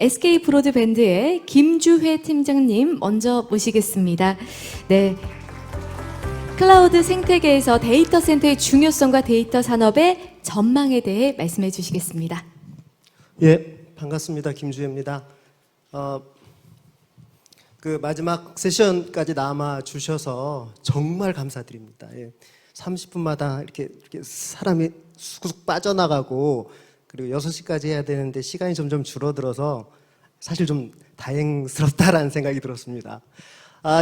SK 브로드밴드의 김주회 팀장님 먼저 모시겠습니다. 네. 클라우드 생태계에서 데이터 센터의 중요성과 데이터 산업의 전망에 대해 말씀해 주시겠습니다. 예, 반갑습니다. 김주혜입니다. 그 마지막 세션까지 남아 주셔서 정말 감사드립니다. 예, 30분마다 이렇게 사람이 쑥쑥 빠져나가고 그리고 6시까지 해야 되는데 시간이 점점 줄어들어서 사실 좀 다행스럽다라는 생각이 들었습니다.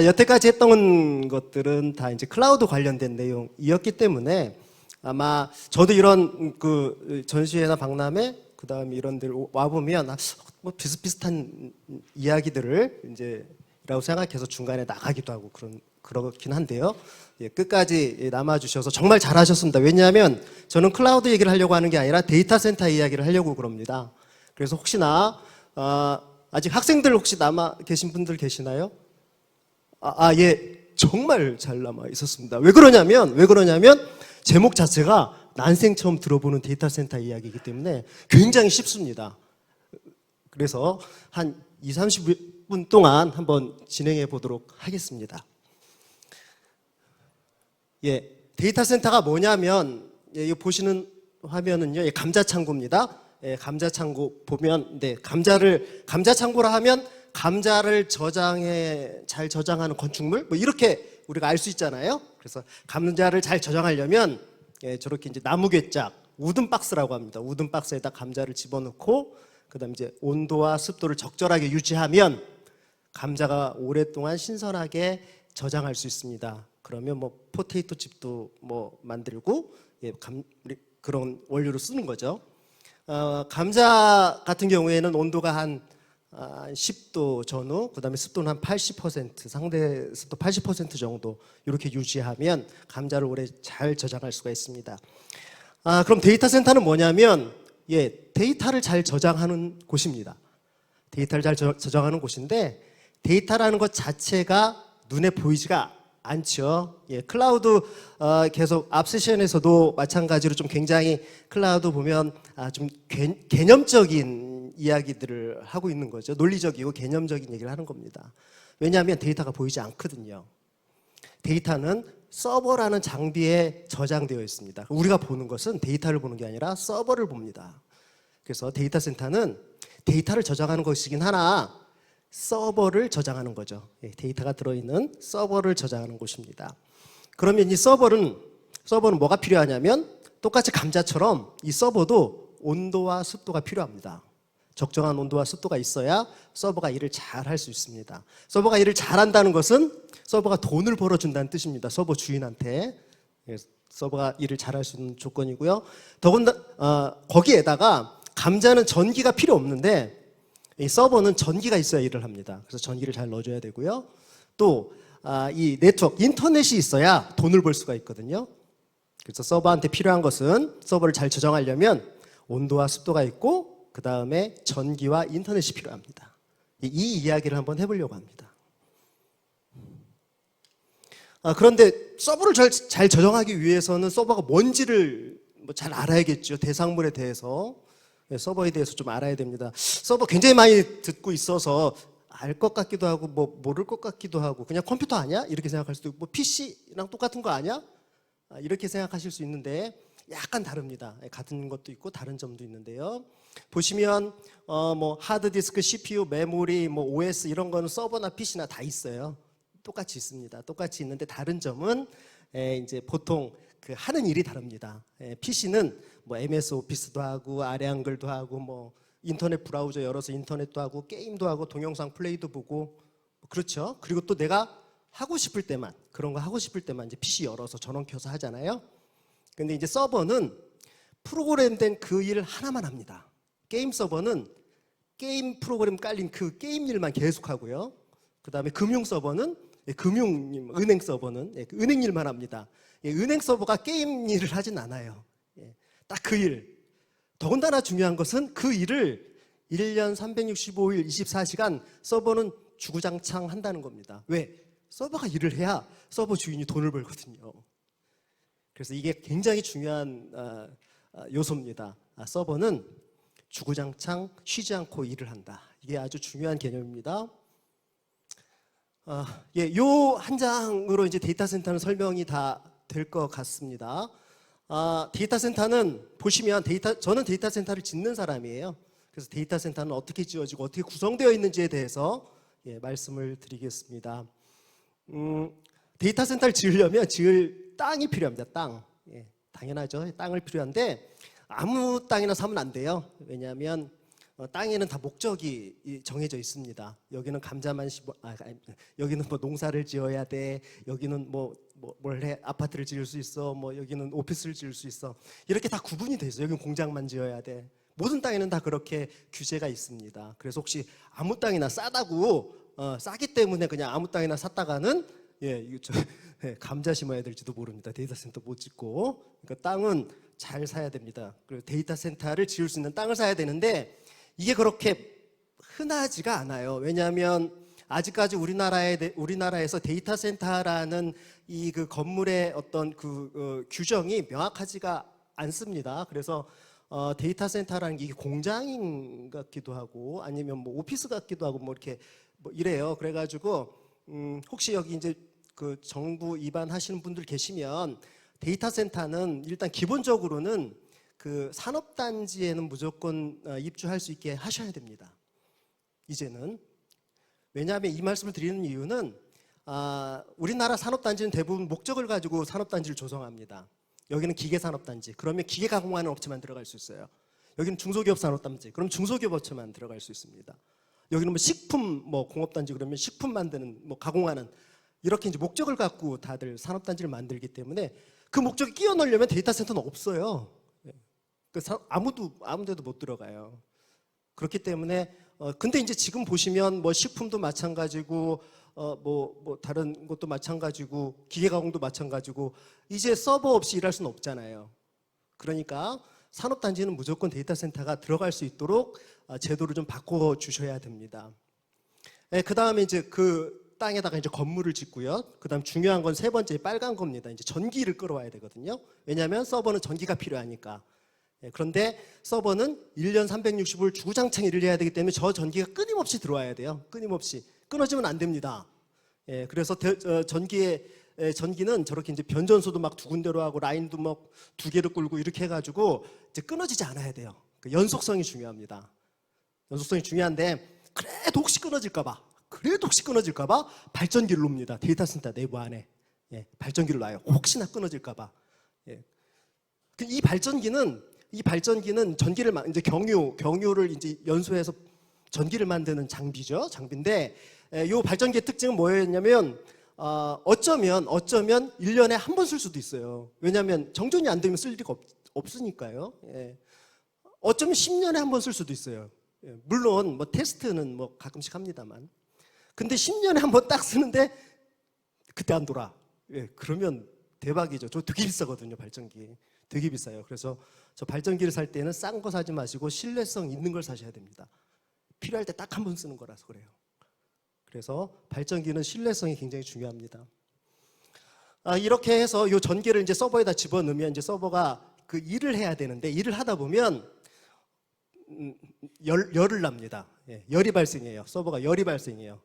여태까지 했던 것들은 다 이제 클라우드 관련된 내용이었기 때문에 아마 저도 이런 그 전시회나 박람회 그다음에 이런 데 와 보면 뭐 비슷비슷한 이야기들을 이제라고 생각해서 중간에 나가기도 하고 그렇긴 한데요. 예, 끝까지 남아 주셔서 정말 잘하셨습니다. 왜냐하면 저는 클라우드 얘기를 하려고 하는 게 아니라 데이터 센터 이야기를 하려고 그럽니다. 그래서 혹시나 아직 학생들 혹시 남아 계신 분들 계시나요? 예, 정말 잘 남아 있었습니다. 왜 그러냐면 제목 자체가 난생 처음 들어보는 데이터 센터 이야기이기 때문에 굉장히 쉽습니다. 그래서 한 20-30분 동안 한번 진행해 보도록 하겠습니다. 예, 데이터 센터가 뭐냐면 이 보시는 화면은요, 감자 창고입니다. 예, 감자 창고 보면 감자 창고라 하면 감자를 잘 저장하는 건축물 뭐 이렇게 우리가 알 수 있잖아요. 그래서 감자를 잘 저장하려면 저렇게 이제 나무 괴짝 우든 박스라고 합니다. 우든 박스에다 감자를 집어넣고 그다음 이제 온도와 습도를 적절하게 유지하면 감자가 오랫동안 신선하게 저장할 수 있습니다. 그러면 뭐 포테이토 칩도 뭐 만들고 그런 원료로 쓰는 거죠. 감자 같은 경우에는 온도가 한 10도 전후, 그 다음에 습도는 한 80%, 상대 습도 80% 정도 이렇게 유지하면 감자를 오래 잘 저장할 수가 있습니다. 그럼 데이터 센터는 뭐냐면 데이터를 잘 저장하는 곳입니다. 데이터를 잘 저장하는 곳인데 데이터라는 것 자체가 눈에 보이지가 않죠. 예, 클라우드 계속 앞 세션에서도 마찬가지로 좀 굉장히 클라우드 보면 좀 개념적인 이야기들을 하고 있는 거죠. 논리적이고 개념적인 얘기를 하는 겁니다. 왜냐하면 데이터가 보이지 않거든요. 데이터는 서버라는 장비에 저장되어 있습니다. 우리가 보는 것은 데이터를 보는 게 아니라 서버를 봅니다. 그래서 데이터 센터는 데이터를 저장하는 것이긴 하나 서버를 저장하는 거죠. 데이터가 들어있는 서버를 저장하는 곳입니다. 그러면 이 서버는 뭐가 필요하냐면 똑같이 감자처럼 이 서버도 온도와 습도가 필요합니다. 적정한 온도와 습도가 있어야 서버가 일을 잘 할 수 있습니다. 서버가 일을 잘한다는 것은 서버가 돈을 벌어준다는 뜻입니다. 서버 주인한테. 서버가 일을 잘할 수 있는 조건이고요. 더군다나 거기에다가 감자는 전기가 필요 없는데 이 서버는 전기가 있어야 일을 합니다. 그래서 전기를 잘 넣어줘야 되고요. 또 이 네트워크, 인터넷이 있어야 돈을 벌 수가 있거든요. 그래서 서버한테 필요한 것은 서버를 잘 저장하려면 온도와 습도가 있고 그 다음에 전기와 인터넷이 필요합니다. 이 이야기를 한번 해보려고 합니다. 그런데 서버를 잘 저장하기 위해서는 서버가 뭔지를 잘 알아야겠죠. 대상물에 대해서. 서버에 대해서 좀 알아야 됩니다. 서버 굉장히 많이 듣고 있어서 알 것 같기도 하고 뭐 모를 것 같기도 하고 그냥 컴퓨터 아니야? 이렇게 생각할 수도 있고 뭐 PC랑 똑같은 거 아니야? 이렇게 생각하실 수 있는데 약간 다릅니다. 같은 것도 있고 다른 점도 있는데요. 보시면 뭐 하드디스크, CPU, 메모리, 뭐 OS 이런 거는 서버나 PC나 다 있어요. 똑같이 있습니다. 똑같이 있는데 다른 점은 이제 보통 그 하는 일이 다릅니다. PC는 뭐 MS 오피스도 하고 아래 한글도 하고 뭐 인터넷 브라우저 열어서 인터넷도 하고 게임도 하고 동영상 플레이도 보고 그렇죠. 그리고 또 내가 하고 싶을 때만 그런 거 하고 싶을 때만 이제 PC 열어서 전원 켜서 하잖아요. 근데 이제 서버는 프로그램된 그 일 하나만 합니다. 게임 서버는 게임 프로그램 깔린 그 게임 일만 계속 하고요. 그 다음에 금융 서버는 은행 서버는 은행 일만 합니다. 은행 서버가 게임 일을 하진 않아요. 딱 그 일. 더군다나 중요한 것은 그 일을 1년 365일 24시간 서버는 주구장창 한다는 겁니다. 왜? 서버가 일을 해야 서버 주인이 돈을 벌거든요. 그래서 이게 굉장히 중요한 요소입니다. 서버는 주구장창 쉬지 않고 일을 한다. 이게 아주 중요한 개념입니다. 예, 요 한 장으로 이제 데이터 센터는 설명이 다 될 것 같습니다. 데이터 센터는 보시면 저는 데이터 센터를 짓는 사람이에요. 그래서 데이터 센터는 어떻게 지어지고 어떻게 구성되어 있는지에 대해서 말씀을 드리겠습니다. 데이터 센터를 지으려면 지을 땅이 필요합니다. 땅. 당연하죠. 땅을 필요한데 아무 땅이나 사면 안 돼요. 왜냐하면 땅에는 다 목적이 정해져 있습니다. 여기는 감자만 여기는 뭐 농사를 지어야 돼. 여기는 뭘 해? 아파트를 지을 수 있어. 뭐 여기는 오피스를 지을 수 있어. 이렇게 다 구분이 돼 있어요. 여기는 공장만 지어야 돼. 모든 땅에는 다 그렇게 규제가 있습니다. 그래서 혹시 아무 땅이나 싸다고 싸기 때문에 그냥 아무 땅이나 샀다가는 감자 심어야 될지도 모릅니다. 데이터 센터 못 짓고. 그러니까 땅은 잘 사야 됩니다. 그리고 데이터 센터를 지을 수 있는 땅을 사야 되는데 이게 그렇게 흔하지가 않아요. 왜냐하면 아직까지 우리나라에서 데이터 센터라는 이 그 건물의 어떤 규정이 명확하지가 않습니다. 그래서 데이터 센터라는 게 이게 공장인 같기도 하고 아니면 뭐 오피스 같기도 하고 뭐 이렇게 뭐 이래요. 그래가지고 혹시 여기 이제 그 정부 입안하시는 분들 계시면 데이터 센터는 일단 기본적으로는 그 산업단지에는 무조건 입주할 수 있게 하셔야 됩니다. 이제는. 왜냐하면 이 말씀을 드리는 이유는 우리나라 산업단지는 대부분 목적을 가지고 산업단지를 조성합니다. 여기는 기계산업단지. 그러면 기계 가공하는 업체만 들어갈 수 있어요. 여기는 중소기업 산업단지. 그럼 중소기업 업체만 들어갈 수 있습니다. 여기는 뭐 식품 공업단지 그러면 식품 만드는 가공하는 이렇게 이제 목적을 갖고 다들 산업단지를 만들기 때문에 그 목적에 끼워 넣으려면 데이터 센터는 없어요. 아무데도 못 들어가요. 그렇기 때문에 근데 이제 지금 보시면 뭐 식품도 마찬가지고 다른 것도 마찬가지고 기계 가공도 마찬가지고 이제 서버 없이 일할 수는 없잖아요. 그러니까 산업단지는 무조건 데이터 센터가 들어갈 수 있도록 제도를 좀 바꿔 주셔야 됩니다. 그 다음에 이제 그 땅에다가 이제 건물을 짓고요. 그 다음 중요한 건 세 번째 빨간 겁니다. 이제 전기를 끌어와야 되거든요. 왜냐하면 서버는 전기가 필요하니까. 그런데 서버는 1년 365일 주구장창 일을 해야 되기 때문에 저 전기가 끊임없이 들어와야 돼요. 끊임없이. 끊어지면 안 됩니다. 그래서 전기는 저렇게 이제 변전소도 막 두 군데로 하고 라인도 막 두 개를 끌고 이렇게 해가지고 이제 끊어지지 않아야 돼요. 연속성이 중요합니다. 연속성이 중요한데 그래도 혹시 끊어질까봐 발전기를 놉니다. 데이터 센터 내부 안에 발전기를 놔요. 혹시나 끊어질까봐. 이 발전기는 전기를 이제 경유를 이제 연소해서 전기를 만드는 장비죠. 장비인데 이 발전기의 특징은 뭐였냐면 어쩌면 1년에 한 번 쓸 수도 있어요. 왜냐하면 정전이 안 되면 쓸 리가 없으니까요. 어쩌면 10년에 한 번 쓸 수도 있어요. 물론 뭐 테스트는 뭐 가끔씩 합니다만. 근데 10년에 한 번 딱 쓰는데 그때 안 돌아. 그러면 대박이죠. 저 되게 비싸거든요, 발전기. 되게 비싸요. 그래서 저 발전기를 살 때는 싼 거 사지 마시고 신뢰성 있는 걸 사셔야 됩니다. 필요할 때 딱 한 번 쓰는 거라서 그래요. 그래서 발전기는 신뢰성이 굉장히 중요합니다. 이렇게 해서 이 전기를 이제 서버에다 집어넣으면 이제 서버가 그 일을 해야 되는데 일을 하다 보면 열을 납니다. 열이 발생해요. 서버가 열이 발생해요.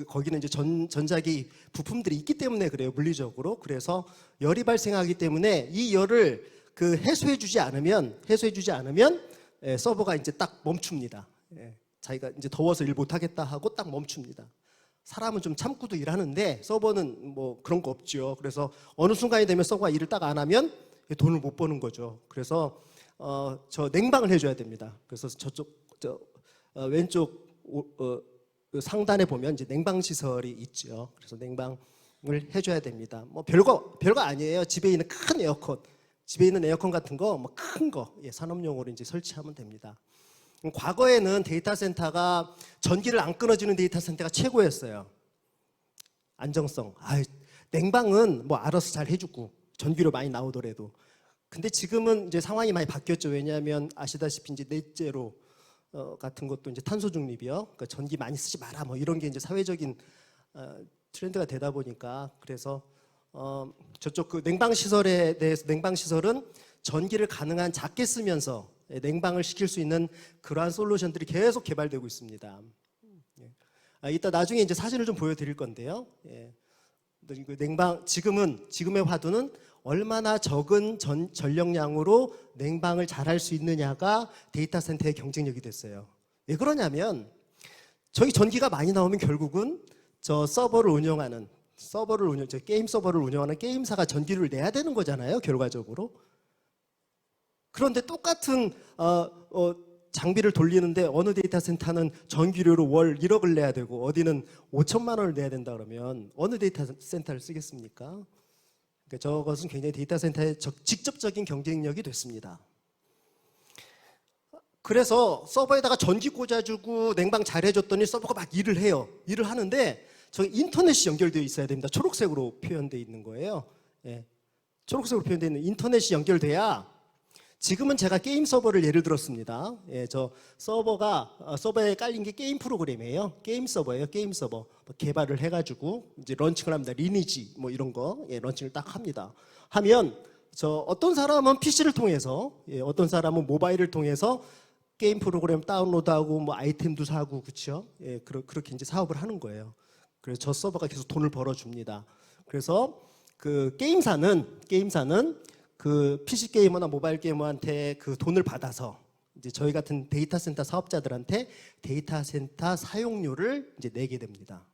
거기는 이제 전자기 부품들이 있기 때문에 그래요. 물리적으로. 그래서 열이 발생하기 때문에 이 열을 해소해주지 않으면 서버가 이제 딱 멈춥니다. 자기가 이제 더워서 일 못하겠다 하고 딱 멈춥니다. 사람은 좀 참고도 일하는데 서버는 뭐 그런 거 없죠. 그래서 어느 순간이 되면 서버가 일을 딱 안 하면 돈을 못 버는 거죠. 그래서 저 냉방을 해줘야 됩니다. 그래서 왼쪽 상단에 보면 이제 냉방 시설이 있죠. 그래서 냉방을 해줘야 됩니다. 뭐 별거 아니에요. 집에 있는 큰 에어컨, 같은 거, 뭐 큰 거, 산업용으로 이제 설치하면 됩니다. 과거에는 데이터 센터가 전기를 안 끊어주는 데이터 센터가 최고였어요. 안정성. 냉방은 뭐 알아서 잘 해주고 전기료 많이 나오더라도. 근데 지금은 이제 상황이 많이 바뀌었죠. 왜냐하면 아시다시피 이제 넷제로 같은 것도 이제 탄소 중립이요. 그러니까 전기 많이 쓰지 마라. 뭐 이런 게 이제 사회적인 트렌드가 되다 보니까 그래서 저쪽 그 냉방 시설에 대해서 냉방 시설은 전기를 가능한 작게 쓰면서 냉방을 시킬 수 있는 그러한 솔루션들이 계속 개발되고 있습니다. 이따 나중에 이제 사진을 좀 보여드릴 건데요. 냉방 지금의 화두는 얼마나 적은 전력량으로 냉방을 잘할 수 있느냐가 데이터 센터의 경쟁력이 됐어요. 왜 그러냐면 저기 전기가 많이 나오면 결국은 저 게임 서버를 운영하는 게임사가 전기를 내야 되는 거잖아요, 결과적으로. 그런데 똑같은 장비를 돌리는데 어느 데이터 센터는 전기료로 월 1억을 내야 되고 어디는 5천만 원을 내야 된다 그러면 어느 데이터 센터를 쓰겠습니까? 그러니까 저것은 굉장히 데이터 센터의 직접적인 경쟁력이 됐습니다. 그래서 서버에다가 전기 꽂아주고 냉방 잘해줬더니 서버가 막 일을 해요. 일을 하는데 저기 인터넷이 연결되어 있어야 됩니다. 초록색으로 표현되어 있는 거예요. 초록색으로 표현되어 있는 인터넷이 연결돼야, 지금은 제가 게임 서버를 예를 들었습니다. 저 서버에 깔린 게 게임 프로그램이에요. 게임 서버예요. 게임 서버 개발을 해가지고 이제 런칭을 합니다. 리니지 뭐 이런 거 런칭을 딱 합니다. 하면 어떤 사람은 PC를 통해서, 어떤 사람은 모바일을 통해서 게임 프로그램 다운로드하고 뭐 아이템도 사고, 그렇죠? 그렇게 이제 사업을 하는 거예요. 그래서 저 서버가 계속 돈을 벌어줍니다. 그래서 그 게임사는 그 PC 게이머나 모바일 게이머한테 그 돈을 받아서 이제 저희 같은 데이터 센터 사업자들한테 데이터 센터 사용료를 이제 내게 됩니다.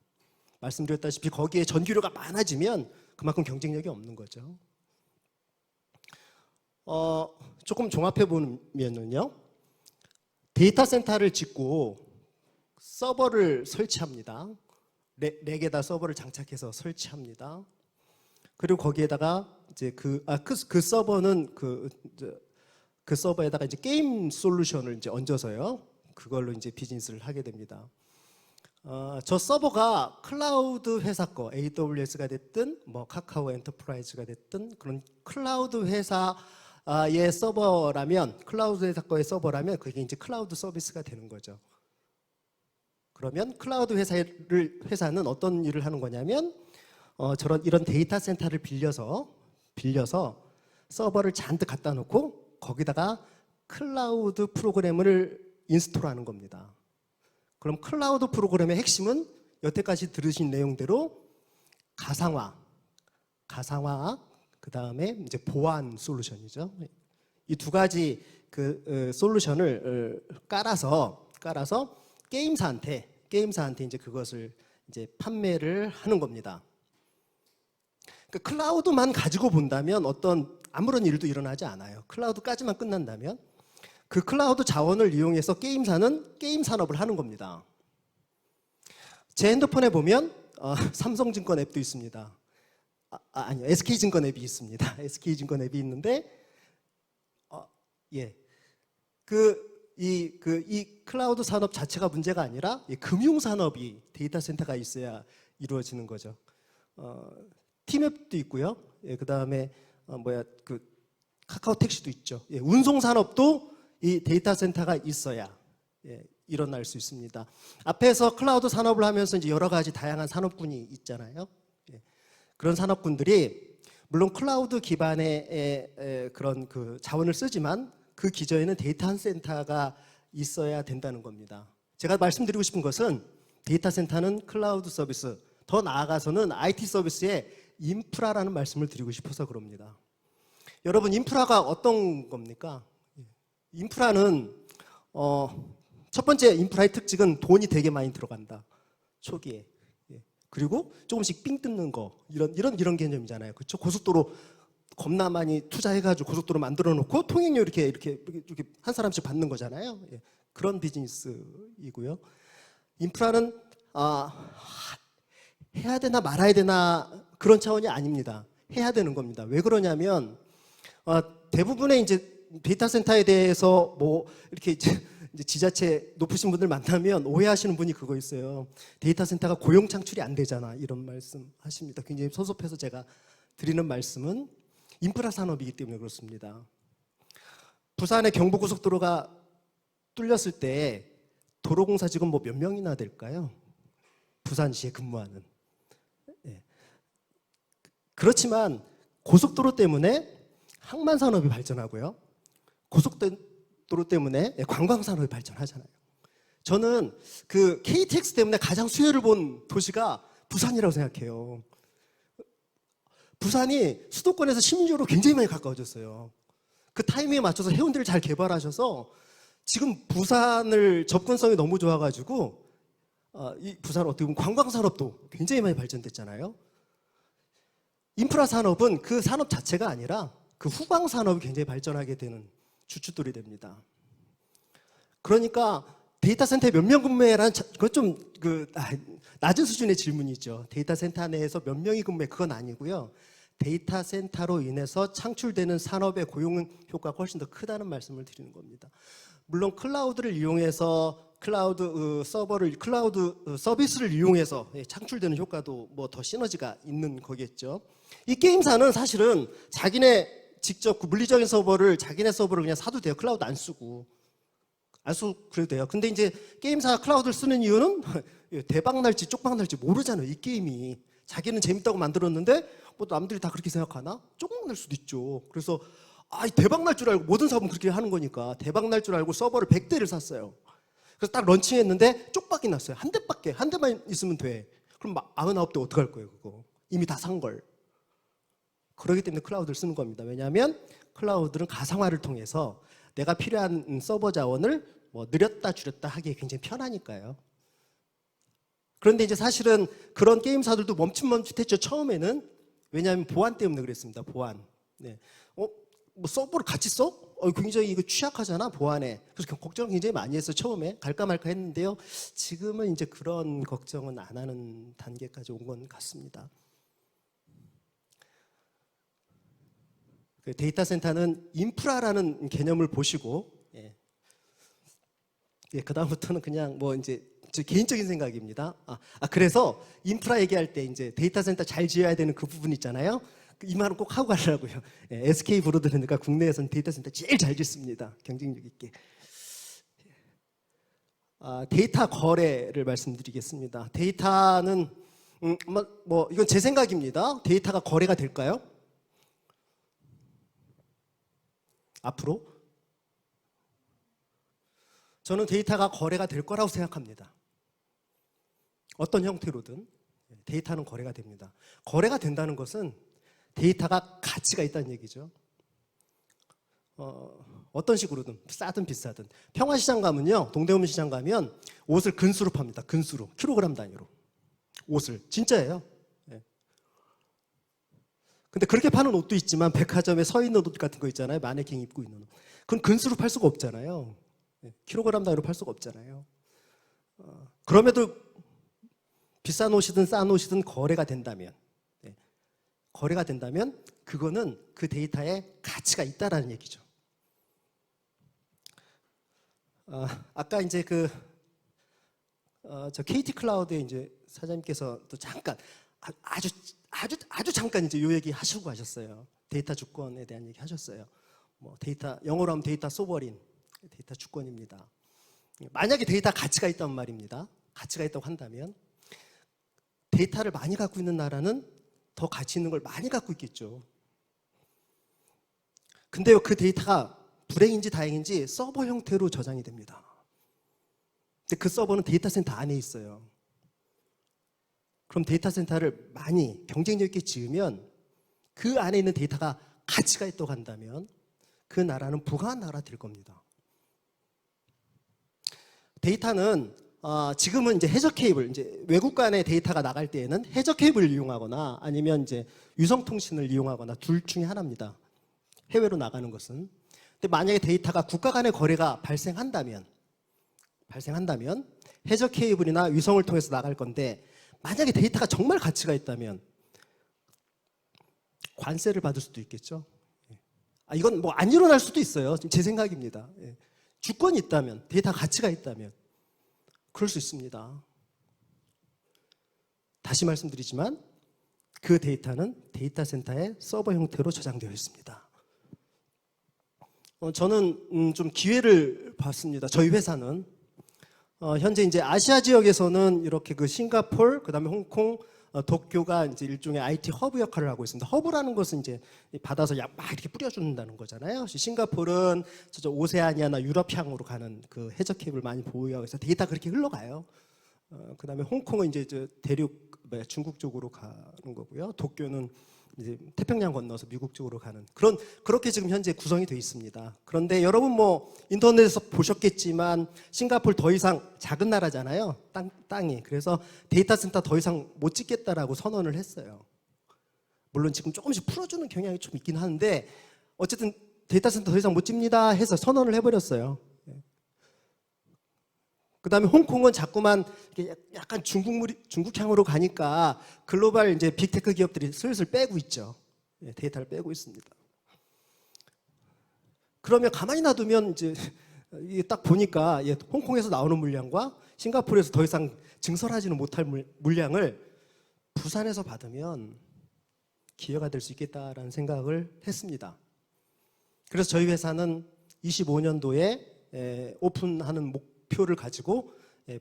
말씀드렸다시피 거기에 전기료가 많아지면 그만큼 경쟁력이 없는 거죠. 조금 종합해 보면은요, 데이터 센터를 짓고 서버를 설치합니다. 렉에다 서버를 장착해서 설치합니다. 그리고 거기에다가 이제 그 서버는 그 서버에다가 이제 게임 솔루션을 이제 얹어서요. 그걸로 이제 비즈니스를 하게 됩니다. 저 서버가 클라우드 회사 거, AWS가 됐든 뭐 카카오 엔터프라이즈가 됐든 그런 클라우드 회사의 서버라면, 클라우드 회사 거의 서버라면 그게 이제 클라우드 서비스가 되는 거죠. 그러면 클라우드 회사는 어떤 일을 하는 거냐면 이런 데이터 센터를 빌려서 서버를 잔뜩 갖다 놓고 거기다가 클라우드 프로그램을 인스톨하는 겁니다. 그럼 클라우드 프로그램의 핵심은 여태까지 들으신 내용대로 가상화, 그 다음에 이제 보안 솔루션이죠. 이 두 가지 그 솔루션을 깔아서 게임사한테 이제 그것을 이제 판매를 하는 겁니다. 그러니까 클라우드만 가지고 본다면 아무런 일도 일어나지 않아요. 클라우드까지만 끝난다면 그 클라우드 자원을 이용해서 게임사는 게임 산업을 하는 겁니다. 제 핸드폰에 보면 삼성증권 앱도 있습니다. 아니요, SK증권 앱이 있습니다. SK증권 앱이 있는데 이 클라우드 산업 자체가 문제가 아니라 금융 산업이 데이터 센터가 있어야 이루어지는 거죠. 티맵도 있고요. 그다음에 카카오 택시도 있죠. 운송 산업도 이 데이터 센터가 있어야 일어날 수 있습니다. 앞에서 클라우드 산업을 하면서 이제 여러 가지 다양한 산업군이 있잖아요. 그런 산업군들이 물론 클라우드 기반의 그런 그 자원을 쓰지만 그 기저에는 데이터 센터가 있어야 된다는 겁니다. 제가 말씀드리고 싶은 것은 데이터 센터는 클라우드 서비스, 더 나아가서는 IT 서비스의 인프라라는 말씀을 드리고 싶어서 그럽니다. 여러분, 인프라가 어떤 겁니까? 인프라는 첫 번째 인프라의 특징은 돈이 되게 많이 들어간다. 초기에. 그리고 조금씩 삥 뜯는 거, 이런 개념이잖아요. 그렇죠? 고속도로 겁나 많이 투자해가지고 고속도로 만들어 놓고 통행료 이렇게 한 사람씩 받는 거잖아요. 그런 비즈니스이고요. 인프라는 해야 되나 말아야 되나 그런 차원이 아닙니다. 해야 되는 겁니다. 왜 그러냐면 대부분의 이제 데이터 센터에 대해서 뭐 이렇게 이제 지자체 높으신 분들 만나면 오해하시는 분이 그거 있어요. 데이터 센터가 고용 창출이 안 되잖아, 이런 말씀 하십니다. 굉장히 섭섭해서 제가 드리는 말씀은 인프라 산업이기 때문에 그렇습니다. 부산의 경부고속도로가 뚫렸을 때 도로공사 직원 뭐 몇 명이나 될까요? 부산시에 근무하는. 그렇지만 고속도로 때문에 항만 산업이 발전하고요. 고속도로 때문에 관광 산업이 발전하잖아요. 저는 그 KTX 때문에 가장 수혜를 본 도시가 부산이라고 생각해요. 부산이 수도권에서 시민적으로 굉장히 많이 가까워졌어요. 그 타이밍에 맞춰서 해운대를 잘 개발하셔서 지금 부산을 접근성이 너무 좋아가지고 이 부산 어떻게 보면 관광 산업도 굉장히 많이 발전됐잖아요. 인프라 산업은 그 산업 자체가 아니라 그 후방 산업이 굉장히 발전하게 되는 주춧돌이 됩니다. 그러니까 데이터 센터에 몇 명 근무해라는 그건 좀 낮은 수준의 질문이죠. 데이터 센터 내에서 몇 명이 근무해 그건 아니고요. 데이터 센터로 인해서 창출되는 산업의 고용 효과가 훨씬 더 크다는 말씀을 드리는 겁니다. 물론 클라우드를 이용해서 클라우드 서비스를 이용해서 창출되는 효과도 뭐 더 시너지가 있는 거겠죠. 이 게임사는 사실은 자기네 직접 그 물리적인 서버를 자기네 서버를 그냥 사도 돼요. 클라우드 안 쓰고 그래도 돼요. 근데 이제 게임사가 클라우드를 쓰는 이유는 대박 날지 쪽박 날지 모르잖아요. 이 게임이 자기는 재밌다고 만들었는데 뭐 남들이 다 그렇게 생각하나? 쪽박 날 수도 있죠. 그래서 대박 날 줄 알고 모든 사업은 그렇게 하는 거니까 대박 날 줄 알고 서버를 100대를 샀어요. 그래서 딱 런칭했는데 쪽박이 났어요. 한 대만 있으면 돼. 그럼 99대 어떡할 거예요, 그거. 이미 다 산 걸. 그렇기 때문에 클라우드를 쓰는 겁니다. 왜냐하면 클라우드는 가상화를 통해서 내가 필요한 서버 자원을 뭐 늘렸다 줄였다 하기에 굉장히 편하니까요. 그런데 이제 사실은 그런 게임사들도 멈칫멈칫했죠, 처음에는. 왜냐하면 보안 때문에 그랬습니다. 보안. 네. 뭐 서버를 같이 써? 굉장히 이거 취약하잖아, 보안에. 그래서 걱정을 굉장히 많이 했어요, 처음에. 갈까 말까 했는데요. 지금은 이제 그런 걱정은 안 하는 단계까지 온 건 같습니다. 그 데이터 센터는 인프라라는 개념을 보시고, 그 다음부터는 그냥 뭐 이제 제 개인적인 생각입니다. 그래서 인프라 얘기할 때 이제 데이터 센터 잘 지어야 되는 그 부분 있잖아요. 이 말은 꼭 하고 가려고요. SK 브로드밴드가 국내에서는 데이터 센터 제일 잘 짓습니다. 경쟁력 있게. 데이터 거래를 말씀드리겠습니다. 데이터는 뭐 이건 제 생각입니다. 데이터가 거래가 될까요? 앞으로? 저는 데이터가 거래가 될 거라고 생각합니다. 어떤 형태로든 데이터는 거래가 됩니다. 거래가 된다는 것은 데이터가 가치가 있다는 얘기죠. 어떤 식으로든 싸든 비싸든. 평화시장 가면요, 동대문 시장 가면 옷을 근수로 팝니다. 근수로, 킬로그램 단위로. 옷을 진짜예요. 근데 그렇게 파는 옷도 있지만 백화점에 서 있는 옷 같은 거 있잖아요. 마네킹 입고 있는 옷. 그건 근수로 팔 수가 없잖아요. 킬로그램 단위로 팔 수가 없잖아요. 그럼에도 비싼 옷이든 싼 옷이든 거래가 된다면 그거는 그 데이터에 가치가 있다라는 얘기죠. 아까 이제 저 KT 클라우드의 이제 사장님께서 또 잠깐 아주 잠깐 이제 요 얘기 하시고 가셨어요. 데이터 주권에 대한 얘기 하셨어요. 뭐 데이터 영어로 하면 데이터 소버린, 데이터 주권입니다. 만약에 데이터 가치가 있단 말입니다. 가치가 있다고 한다면 데이터를 많이 갖고 있는 나라는 더 가치 있는 걸 많이 갖고 있겠죠. 근데요, 그 데이터가 불행인지 다행인지 서버 형태로 저장이 됩니다. 근데 그 서버는 데이터 센터 안에 있어요. 그럼 데이터 센터를 많이 경쟁력 있게 지으면 그 안에 있는 데이터가 가치가 있다고 한다면 그 나라는 부강한 나라가 될 겁니다. 데이터는 지금은 이제 해저 케이블, 이제 외국 간의 데이터가 나갈 때에는 해저 케이블을 이용하거나 아니면 이제 위성 통신을 이용하거나 둘 중에 하나입니다. 해외로 나가는 것은. 근데 만약에 데이터가 국가 간의 거래가 발생한다면 해저 케이블이나 위성을 통해서 나갈 건데 만약에 데이터가 정말 가치가 있다면 관세를 받을 수도 있겠죠. 이건 뭐 안 일어날 수도 있어요. 제 생각입니다. 주권이 있다면, 데이터 가치가 있다면 그럴 수 있습니다. 다시 말씀드리지만 그 데이터는 데이터 센터의 서버 형태로 저장되어 있습니다. 저는 좀 기회를 봤습니다. 저희 회사는 현재 이제 아시아 지역에서는 이렇게 그 싱가포르, 그다음에 홍콩, 도쿄가 이제 일종의 IT 허브 역할을 하고 있습니다. 허브라는 것은 이제 받아서 막 이렇게 뿌려준다는 거잖아요. 싱가포르는 저쪽 오세아니아나 유럽향으로 가는 그 해저 케이블 많이 보유하고 있어서 데이터 그렇게 흘러가요. 그다음에 홍콩은 이제 저 대륙 중국 쪽으로 가는 거고요. 도쿄는 이제 태평양 건너서 미국 쪽으로 가는 그렇게 지금 현재 구성이 되어 있습니다. 그런데 여러분 뭐 인터넷에서 보셨겠지만 싱가포르 더 이상 작은 나라잖아요. 땅이. 그래서 데이터 센터 더 이상 못 짓겠다라고 선언을 했어요. 물론 지금 조금씩 풀어주는 경향이 좀 있긴 하는데 어쨌든 데이터 센터 더 이상 못 짓니다 해서 선언을 해버렸어요. 그다음에 홍콩은 자꾸만 약간 중국향으로 가니까 글로벌 이제 빅테크 기업들이 슬슬 빼고 있죠. 데이터를 빼고 있습니다. 그러면 가만히 놔두면 이제 이게 딱 보니까 홍콩에서 나오는 물량과 싱가포르에서 더 이상 증설하지는 못할 물량을 부산에서 받으면 기회가 될 수 있겠다라는 생각을 했습니다. 그래서 저희 회사는 25년도에 오픈하는 목표를 가지고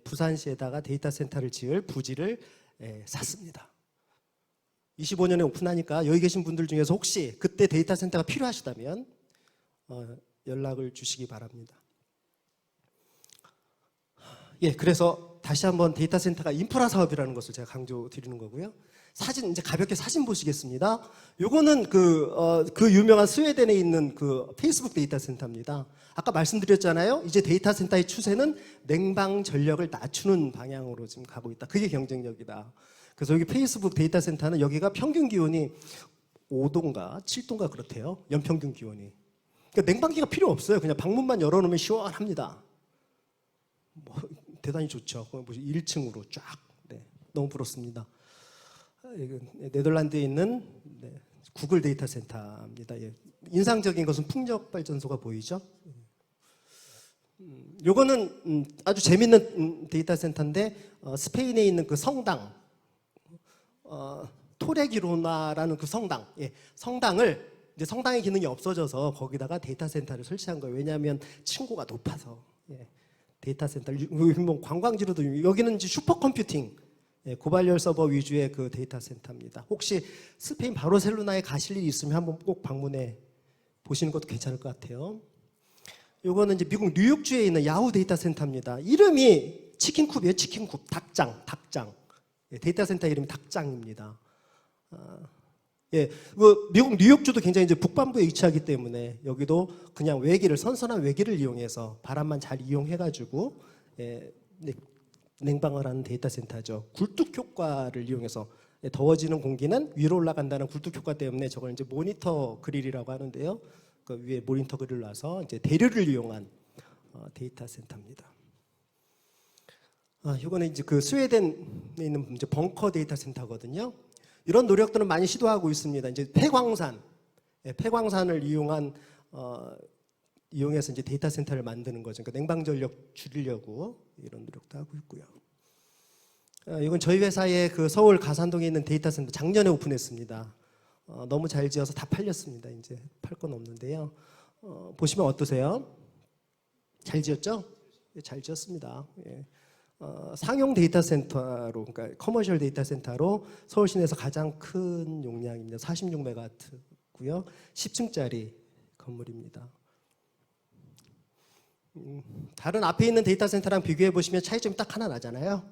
부산시에다가 데이터 센터를 지을 부지를 샀습니다. 25년에 오픈하니까 여기 계신 분들 중에서 혹시 그때 데이터 센터가 필요하시다면 연락을 주시기 바랍니다. 그래서 다시 한번 데이터 센터가 인프라 사업이라는 것을 제가 강조드리는 거고요. 사진 이제 가볍게 사진 보시겠습니다. 요거는 그 유명한 스웨덴에 있는 그 페이스북 데이터 센터입니다. 아까 말씀드렸잖아요. 이제 데이터 센터의 추세는 냉방 전력을 낮추는 방향으로 지금 가고 있다. 그게 경쟁력이다. 그래서 여기 페이스북 데이터 센터는 여기가 평균 기온이 5도인가 7도인가 그렇대요. 연평균 기온이. 그러니까 냉방기가 필요 없어요. 그냥 방문만 열어놓으면 시원합니다. 뭐 대단히 좋죠. 1층으로 쫙. 너무 부럽습니다. 네덜란드에 있는 구글 데이터 센터입니다. 인상적인 것은 풍력 발전소가 보이죠? 요거는 아주 재밌는 데이터 센터인데 스페인에 있는 그 성당 토레기로나라는 그 성당 성당을 이제 성당의 기능이 없어져서 거기다가 데이터 센터를 설치한 거예요. 왜냐하면 층고가 높아서 데이터 센터를 뭐 관광지로도 여기는 이제 슈퍼컴퓨팅 고발열 서버 위주의 그 데이터 센터입니다. 혹시 스페인 바르셀로나에 가실 일이 있으면 한번 꼭 방문해 보시는 것도 괜찮을 것 같아요. 요거는 이제 미국 뉴욕주에 있는 야후 데이터 센터입니다. 이름이 치킨쿱이에요. 치킨쿱. 닭장. 데이터 센터 이름이 닭장입니다. 미국 뉴욕주도 굉장히 이제 북반부에 위치하기 때문에 여기도 그냥 선선한 외기를 이용해서 바람만 잘 이용해가지고 냉방을 하는 데이터 센터죠. 굴뚝 효과를 이용해서 더워지는 공기는 위로 올라간다는 굴뚝 효과 때문에 저걸 이제 모니터 그릴이라고 하는데요. 그 위에 모니터 그릴을 놔서 이제 대류를 이용한 데이터 센터입니다. 이거는 이제 그 스웨덴에 있는 이제 벙커 데이터 센터거든요. 이런 노력들은 많이 시도하고 있습니다. 이제 폐광산을 이용해서 이제 데이터 센터를 만드는 거죠. 그러니까 냉방 전력 줄이려고 이런 노력도 하고 있고요. 이건 저희 회사의 그 서울 가산동에 있는 데이터 센터 작년에 오픈했습니다. 너무 잘 지어서 다 팔렸습니다. 이제 팔 건 없는데요. 보시면 어떠세요? 잘 지었죠? 잘 지었습니다. 상용 데이터 센터로, 그러니까 커머셜 데이터 센터로 서울 시내에서 가장 큰 용량입니다. 46메가와트고요. 10층짜리 건물입니다. 다른 앞에 있는 데이터 센터랑 비교해 보시면 차이점이 딱 하나 나잖아요.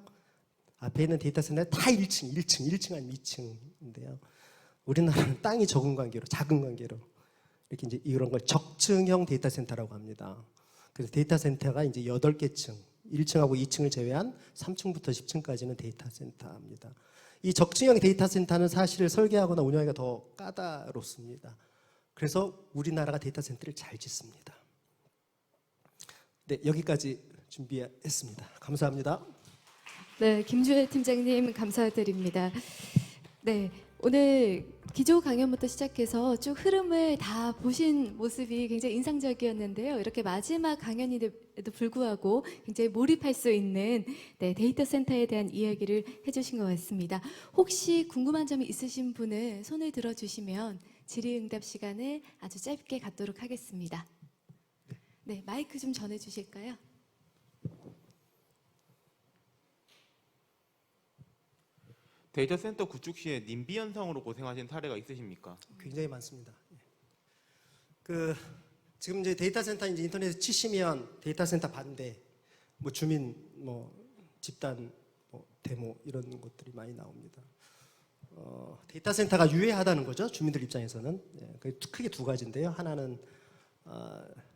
앞에 있는 데이터 센터는 다 1층 아니면 2층인데요. 우리나라는 땅이 작은 관계로 이렇게 이제 이런 걸 적층형 데이터 센터라고 합니다. 그래서 데이터 센터가 이제 8개 층, 1층하고 2층을 제외한 3층부터 10층까지는 데이터 센터입니다. 이 적층형 데이터 센터는 사실 설계하거나 운영하기가 더 까다롭습니다. 그래서 우리나라가 데이터 센터를 잘 짓습니다. 여기까지 준비했습니다. 감사합니다. 네, 김주혜 팀장님 감사드립니다. 네, 오늘 기조 강연부터 시작해서 쭉 흐름을 다 보신 모습이 굉장히 인상적이었는데요. 이렇게 마지막 강연인데도 불구하고 굉장히 몰입할 수 있는 데이터 센터에 대한 이야기를 해주신 것 같습니다. 혹시 궁금한 점이 있으신 분은 손을 들어주시면 질의응답 시간을 아주 짧게 갖도록 하겠습니다. 네, 마이크 좀 전해주실까요? 데이터 센터 구축 시에 님비 현상으로 고생하신 사례가 있으십니까? 굉장히 많습니다. 예. 지금 이제 데이터 센터 이제 인터넷에 치시면 데이터 센터 반대, 뭐 주민 뭐 집단 뭐 데모 이런 것들이 많이 나옵니다. 데이터 센터가 유해하다는 거죠. 주민들 입장에서는. 예, 크게 두 가지인데요. 하나는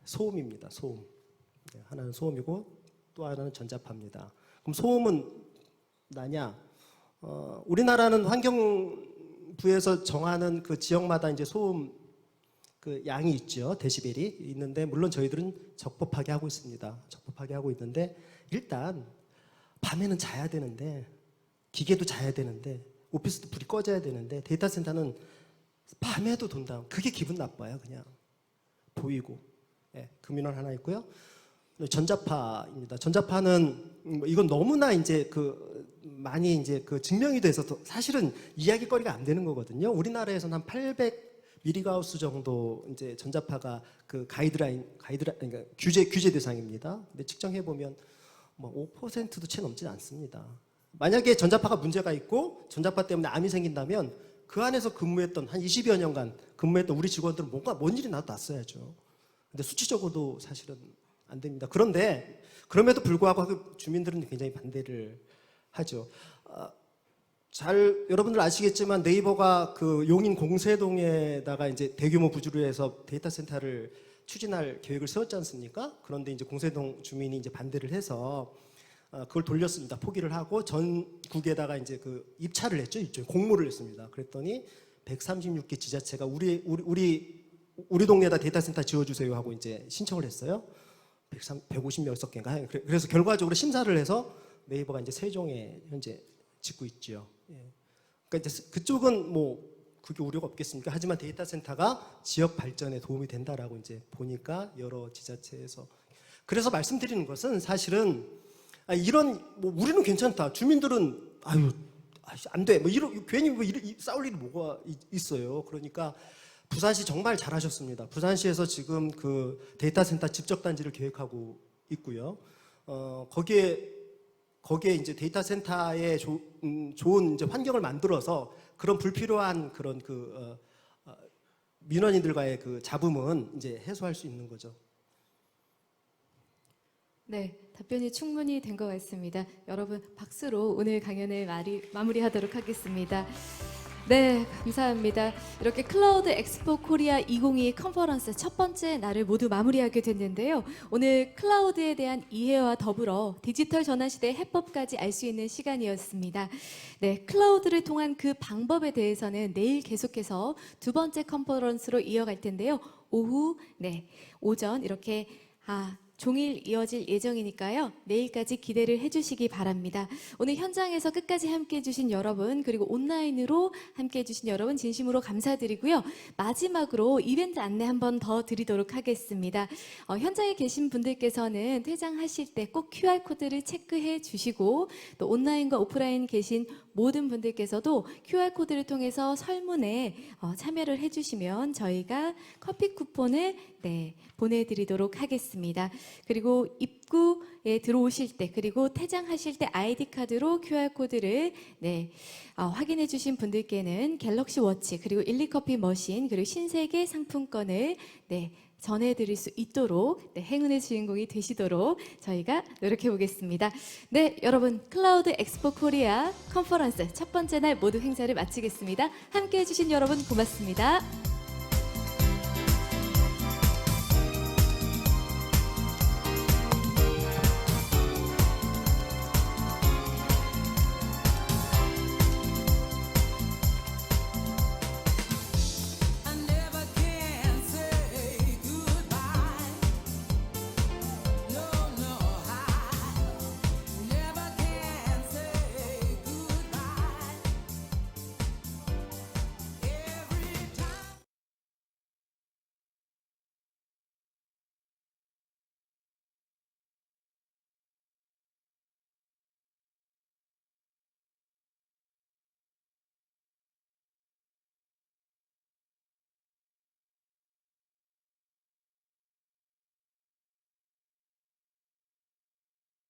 소음입니다. 소음. 예, 하나는 소음이고 또 하나는 전자파입니다. 그럼 소음은 나냐? 우리나라는 환경부에서 정하는 그 지역마다 이제 소음 그 양이 있죠. 데시벨이 있는데 물론 저희들은 적법하게 하고 있습니다. 적법하게 하고 있는데 일단 밤에는 자야 되는데 기계도 자야 되는데 오피스도 불이 꺼져야 되는데 데이터 센터는 밤에도 돈다. 그게 기분 나빠요. 그냥 보이고. 예, 그 민원 하나 있고요. 전자파입니다. 전자파는 이건 너무나 이제 많이 이제 증명이 돼서 사실은 이야기거리가 안 되는 거거든요. 우리나라에서는 한 800mHz 정도 이제 전자파가 그러니까 규제 대상입니다. 근데 측정해 보면 뭐 5%도 채 넘지 않습니다. 만약에 전자파가 문제가 있고 전자파 때문에 암이 생긴다면 그 안에서 근무했던 한 20여 년간 근무했던 우리 직원들은 뭔 일이 나도 났어야죠. 근데 수치적으로도 사실은 안 됩니다. 그런데 그럼에도 불구하고 주민들은 굉장히 반대를 하죠. 여러분들 아시겠지만 네이버가 그 용인 공세동에다가 이제 대규모 부지로 해서 데이터 센터를 추진할 계획을 세웠지 않습니까? 그런데 이제 공세동 주민이 이제 반대를 해서 그걸 돌렸습니다. 포기를 하고 전국에다가 이제 입찰을 했죠. 일종의 공모를 했습니다. 그랬더니 136개 지자체가 우리 동네에다 데이터 센터 지어주세요 하고 이제 신청을 했어요. 150몇 개인가. 그래서 결과적으로 심사를 해서 네이버가 이제 세종에 현재 짓고 있죠. 예. 그러니까 이제 그쪽은 뭐 그게 우려가 없겠습니까? 하지만 데이터 센터가 지역 발전에 도움이 된다라고 이제 보니까 여러 지자체에서 그래서 말씀드리는 것은 사실은 이런 뭐 우리는 괜찮다. 주민들은 안 돼. 뭐 괜히 싸울 일이 뭐가 있어요. 그러니까 부산시 정말 잘하셨습니다. 부산시에서 지금 그 데이터 센터 집적 단지를 계획하고 있고요. 거기에 이제 데이터 센터에 좋은 이제 환경을 만들어서 그런 불필요한 그런 민원인들과의 그 잡음은 이제 해소할 수 있는 거죠. 네, 답변이 충분히 된 것 같습니다. 여러분 박수로 오늘 강연을 마무리하도록 하겠습니다. 네, 감사합니다. 이렇게 클라우드 엑스포 코리아 2022 컨퍼런스 첫 번째 날을 모두 마무리하게 됐는데요. 오늘 클라우드에 대한 이해와 더불어 디지털 전환 시대의 해법까지 알 수 있는 시간이었습니다. 네, 클라우드를 통한 그 방법에 대해서는 내일 계속해서 두 번째 컨퍼런스로 이어갈 텐데요. 오전 이렇게 종일 이어질 예정이니까요. 내일까지 기대를 해주시기 바랍니다. 오늘 현장에서 끝까지 함께해 주신 여러분, 그리고 온라인으로 함께해 주신 여러분 진심으로 감사드리고요. 마지막으로 이벤트 안내 한 번 더 드리도록 하겠습니다. 현장에 계신 분들께서는 퇴장하실 때 꼭 QR코드를 체크해 주시고 또 온라인과 오프라인 계신 모든 분들께서도 QR코드를 통해서 설문에 참여를 해주시면 저희가 커피 쿠폰을 보내드리도록 하겠습니다. 그리고 입구에 들어오실 때 그리고 퇴장하실 때 아이디 카드로 QR코드를 확인해 주신 분들께는 갤럭시 워치 그리고 일리커피 머신 그리고 신세계 상품권을 전해드릴 수 있도록 행운의 주인공이 되시도록 저희가 노력해 보겠습니다. 네, 여러분 클라우드 엑스포 코리아 컨퍼런스 첫 번째 날 모두 행사를 마치겠습니다. 함께해 주신 여러분 고맙습니다.